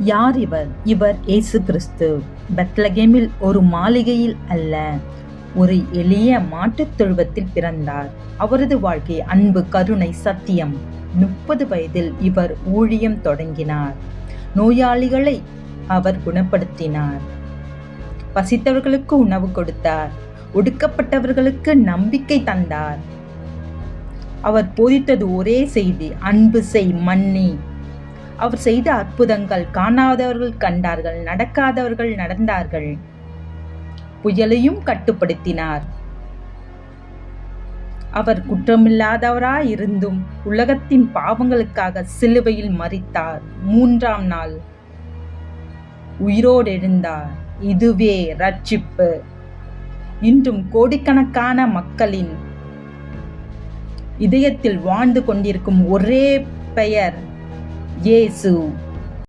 யார் இவர்? இவர் இயேசு கிறிஸ்து. பெத்லகேமில் ஒரு மாளிகையில் அல்ல, ஒரு எளிய மாட்டுத் தொழுவத்தில் பிறந்தார். அவரது வாழ்க்கை அன்பு, கருணை, சத்தியம். 30 வயதில் இவர் ஊழியம் தொடங்கினார். நோயாளிகளை அவர் குணப்படுத்தினார். பசித்தவர்களுக்கு உணவு கொடுத்தார். ஒடுக்கப்பட்டவர்களுக்கு நம்பிக்கை தந்தார். அவர் போதித்தது ஒரே செய்தி: அன்பு செய், மன்னி. அவர் செய்த அற்புதங்கள் காணாதவர்கள் கண்டார்கள், நடக்காதவர்கள் நடந்தார்கள். புயலையும் கட்டுப்படுத்தினார். அவர் குற்றமில்லாதவராயிருந்தும் உலகத்தின் பாவங்களுக்காக சிலுவையில் மரித்தார். 3ஆம் நாள் உயிரோடு எழுந்தார். இதுவே ரட்சிப்பு. இன்றும் கோடிக்கணக்கான மக்களின் இதயத்தில் வாழ்ந்து கொண்டிருக்கும் ஒரே பெயர் இயேசு.